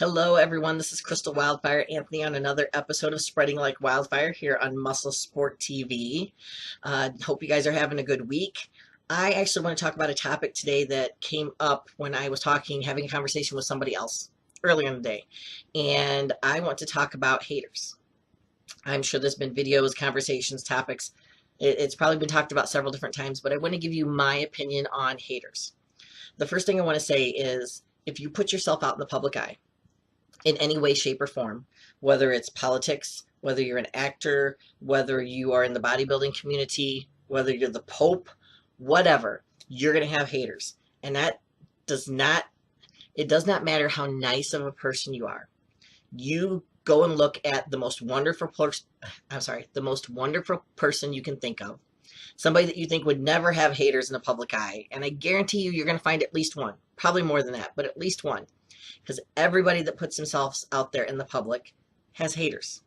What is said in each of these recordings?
Hello, everyone. This is Crystal Wildfire Anthony on another episode of Spreading Like Wildfire here on Muscle Sport TV. Hope you guys are having a good week. I actually want to talk about a topic today that came up when I was having a conversation with somebody else earlier in the day. And I want to talk about haters. I'm sure there's been videos, conversations, topics. It's probably been talked about several different times, but I want to give you my opinion on haters. The first thing I want to say is if you put yourself out in the public eye, in any way, shape, or form, whether it's politics, whether you're an actor, whether you are in the bodybuilding community, whether you're the Pope, whatever, you're going to have haters. And that does not matter how nice of a person you are. You go and look at the most wonderful person you can think of. Somebody that you think would never have haters in the public eye. And I guarantee you're going to find at least one, probably more than that, but at least one. Because everybody that puts themselves out there in the public has haters.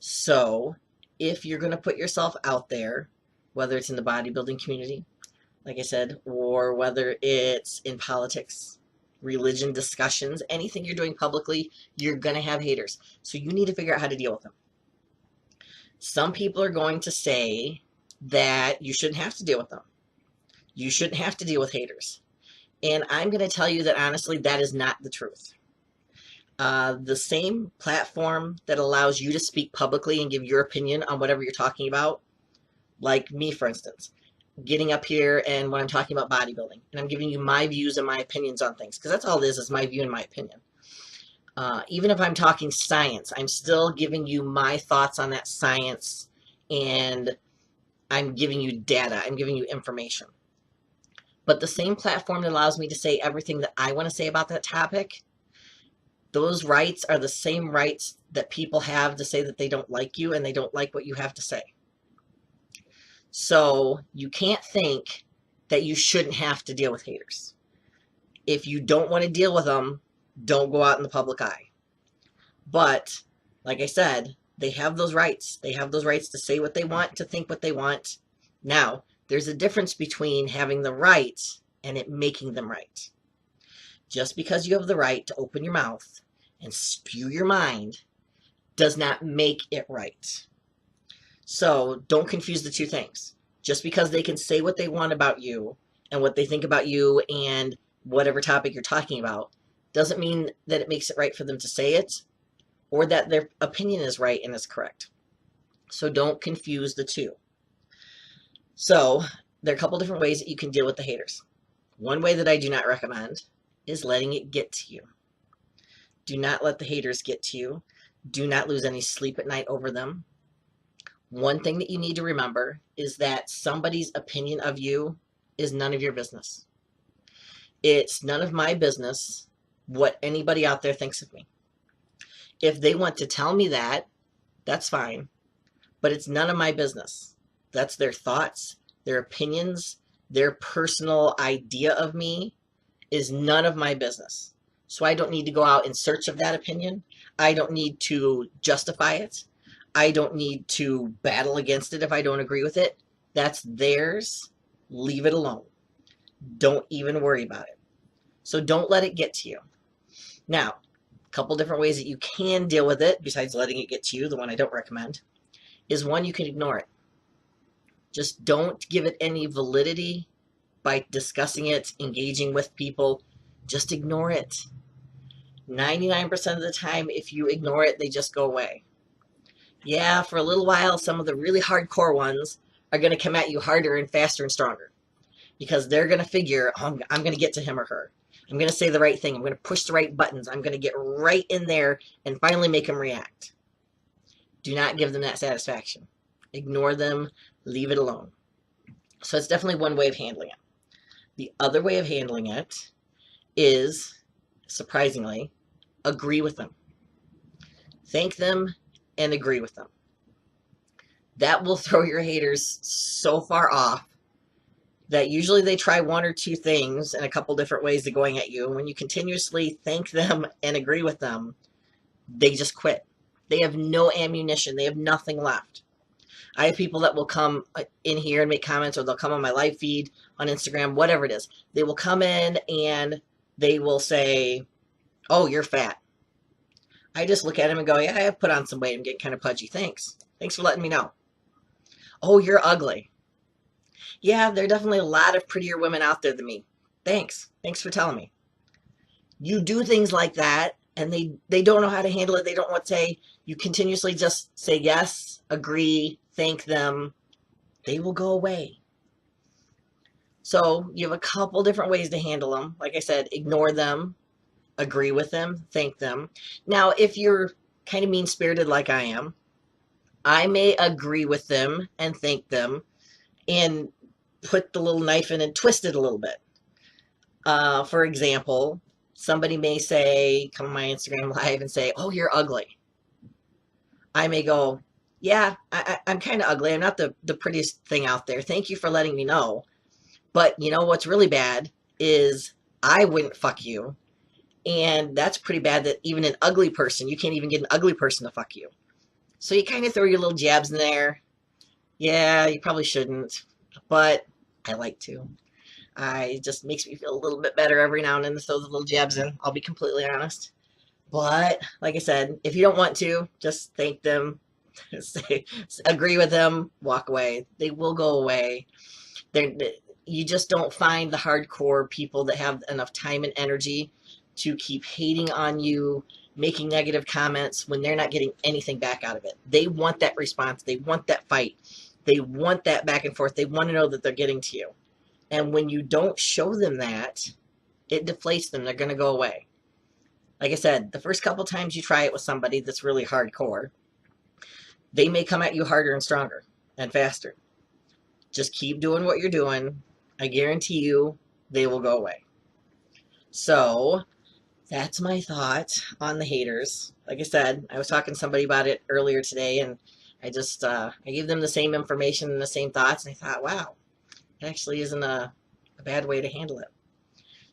So if you're going to put yourself out there, whether it's in the bodybuilding community, like I said, or whether it's in politics, religion discussions, anything you're doing publicly, you're going to have haters. So you need to figure out how to deal with them. Some people are going to say that you shouldn't have to deal with them. You shouldn't have to deal with haters. And I'm going to tell you that honestly, that is not the truth. The same platform that allows you to speak publicly and give your opinion on whatever you're talking about, like me, for instance, getting up here and when I'm talking about bodybuilding, and I'm giving you my views and my opinions on things, because that's all it is my view and my opinion. Even if I'm talking science, I'm still giving you my thoughts on that science, and I'm giving you data, I'm giving you information. But the same platform that allows me to say everything that I want to say about that topic, those rights are the same rights that people have to say that they don't like you and they don't like what you have to say. So you can't think that you shouldn't have to deal with haters. If you don't want to deal with them, don't go out in the public eye. But, like I said, they have those rights. They have those rights to say what they want, to think what they want. Now, there's a difference between having the right and it making them right. Just because you have the right to open your mouth and spew your mind does not make it right. So don't confuse the two things. Just because they can say what they want about you and what they think about you and whatever topic you're talking about doesn't mean that it makes it right for them to say it or that their opinion is right and is correct. So don't confuse the two. So there are a couple different ways that you can deal with the haters. One way that I do not recommend is letting it get to you. Do not let the haters get to you. Do not lose any sleep at night over them. One thing that you need to remember is that somebody's opinion of you is none of your business. It's none of my business what anybody out there thinks of me. If they want to tell me that, that's fine, but it's none of my business. That's their thoughts, their opinions, their personal idea of me is none of my business. So I don't need to go out in search of that opinion. I don't need to justify it. I don't need to battle against it if I don't agree with it. That's theirs. Leave it alone. Don't even worry about it. So don't let it get to you. Now, a couple different ways that you can deal with it, besides letting it get to you, the one I don't recommend, is one, you can ignore it. Just don't give it any validity by discussing it, engaging with people. Just ignore it. 99% of the time, if you ignore it, they just go away. Yeah, for a little while, some of the really hardcore ones are going to come at you harder and faster and stronger because they're going to figure, oh, I'm going to get to him or her. I'm going to say the right thing. I'm going to push the right buttons. I'm going to get right in there and finally make them react. Do not give them that satisfaction. Ignore them. Leave it alone. So it's definitely one way of handling it. The other way of handling it is, surprisingly, agree with them. Thank them and agree with them. That will throw your haters so far off that usually they try one or two things in a couple different ways of going at you. And when you continuously thank them and agree with them, they just quit. They have no ammunition. They have nothing left. I have people that will come in here and make comments, or they'll come on my live feed on Instagram, whatever it is. They will come in and they will say, Oh, you're fat. I just look at him and go, yeah, I have put on some weight. I'm getting kind of pudgy. Thanks. Thanks for letting me know. Oh, you're ugly. Yeah, there are definitely a lot of prettier women out there than me. Thanks. Thanks for telling me. You do things like that, and they don't know how to handle it. They don't want to say. You continuously just say yes, agree, thank them. They will go away. So you have a couple different ways to handle them. Like I said, ignore them, agree with them, thank them. Now, if you're kind of mean-spirited like I am, I may agree with them and thank them and put the little knife in and twist it a little bit. For example, somebody may say, come on my Instagram live and say, oh, you're ugly. I may go, yeah, I'm kind of ugly. I'm not the prettiest thing out there. Thank you for letting me know. But you know what's really bad is I wouldn't fuck you. And that's pretty bad that even an ugly person, you can't even get an ugly person to fuck you. So you kind of throw your little jabs in there. Yeah, you probably shouldn't, but I like to. It just makes me feel a little bit better every now and then to throw the little jabs in. I'll be completely honest. But like I said, if you don't want to, just thank them, say, agree with them, walk away. They will go away. They're, you just don't find the hardcore people that have enough time and energy to keep hating on you, making negative comments when they're not getting anything back out of it. They want that response. They want that fight. They want that back and forth. They want to know that they're getting to you. And when you don't show them that, it deflates them. They're going to go away. Like I said, the first couple times you try it with somebody that's really hardcore, they may come at you harder and stronger and faster. Just keep doing what you're doing. I guarantee you they will go away. So that's my thought on the haters. Like I said, I was talking to somebody about it earlier today, and I just I gave them the same information and the same thoughts, and I thought, wow, it actually isn't a bad way to handle it.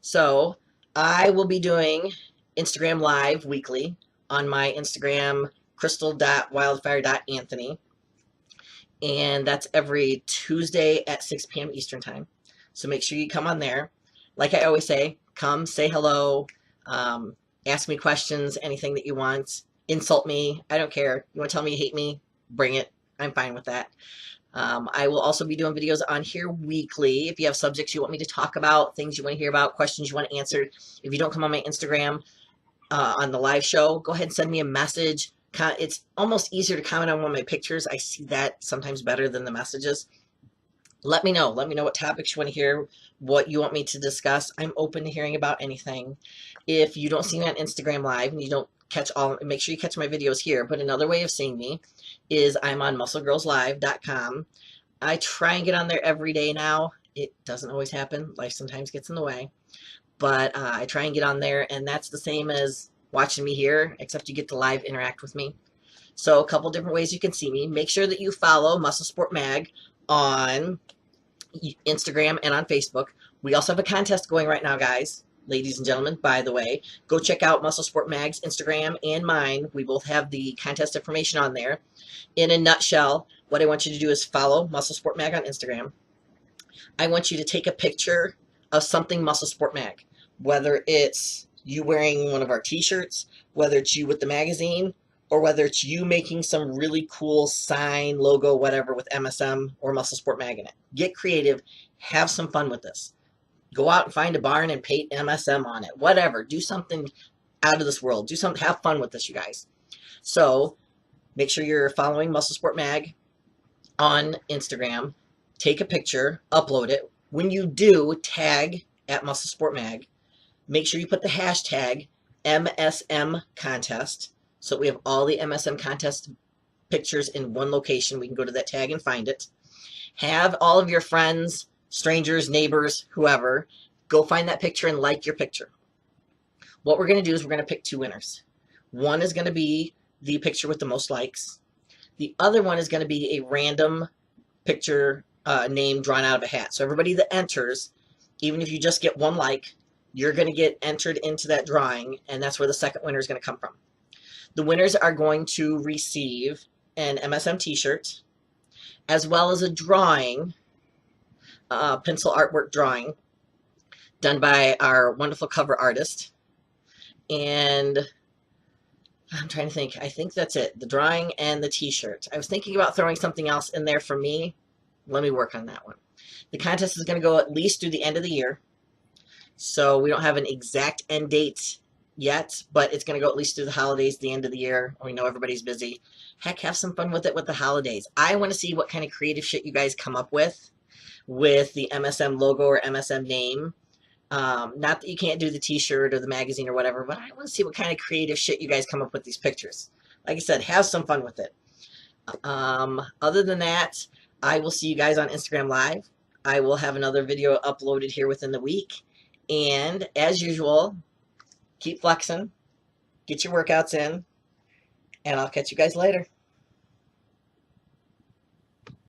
So I will be doing Instagram Live weekly on my Instagram, crystal.wildfire.anthony. And that's every Tuesday at 6 p.m. Eastern Time. So make sure you come on there. Like I always say, come, say hello, ask me questions, anything that you want. Insult me. I don't care. You want to tell me you hate me? Bring it. I'm fine with that. I will also be doing videos on here weekly. If you have subjects you want me to talk about, things you want to hear about, questions you want answered. If you don't come on my Instagram on the live show, go ahead and send me a message. It's almost easier to comment on one of my pictures. I see that sometimes better than the messages. Let me know. Let me know what topics you want to hear, what you want me to discuss. I'm open to hearing about anything. If you don't see me on Instagram Live and you don't catch all, make sure you catch my videos here. But another way of seeing me is I'm on musclegirlslive.com. I try and get on there every day now. It doesn't always happen. Life sometimes gets in the way. But I try and get on there, and that's the same as watching me here, except you get to live interact with me. So a couple different ways you can see me. Make sure that you follow Muscle Sport Mag on Instagram and on Facebook. We also have a contest going right now, guys. Ladies and gentlemen, by the way, go check out Muscle Sport Mag's Instagram and mine. We both have the contest information on there. In a nutshell, what I want you to do is follow Muscle Sport Mag on Instagram. I want you to take a picture of something Muscle Sport Mag, whether it's you wearing one of our t-shirts, whether it's you with the magazine, or whether it's you making some really cool sign, logo, whatever with MSM or Muscle Sport Mag in it. Get creative. Have some fun with this. Go out and find a barn and paint MSM on it. Whatever. Do something out of this world. Do something. Have fun with this, you guys. So make sure you're following Muscle Sport Mag on Instagram. Take a picture. Upload it. When you do, tag at Muscle Sport Mag. Make sure you put the hashtag MSM contest. So we have all the MSM contest pictures in one location. We can go to that tag and find it. Have all of your friends, strangers, neighbors, whoever, go find that picture and like your picture. What we're going to do is we're going to pick two winners. One is going to be the picture with the most likes. The other one is going to be a random picture name drawn out of a hat. So everybody that enters, even if you just get one like, you're going to get entered into that drawing, and that's where the second winner is going to come from. The winners are going to receive an MSM t-shirt, as well as a drawing, pencil artwork drawing, done by our wonderful cover artist. And I'm trying to think. I think that's it. The drawing and the t-shirt. I was thinking about throwing something else in there for me. Let me work on that one. The contest is going to go at least through the end of the year. So we don't have an exact end date yet, but it's going to go at least through the holidays, the end of the year. We know everybody's busy. Heck, have some fun with it with the holidays. I want to see what kind of creative shit you guys come up with the MSM logo or MSM name. Not that you can't do the t-shirt or the magazine or whatever, but I want to see what kind of creative shit you guys come up with these pictures. Like I said, have some fun with it. Other than that, I will see you guys on Instagram Live. I will have another video uploaded here within the week. And as usual, keep flexing, get your workouts in, and I'll catch you guys later.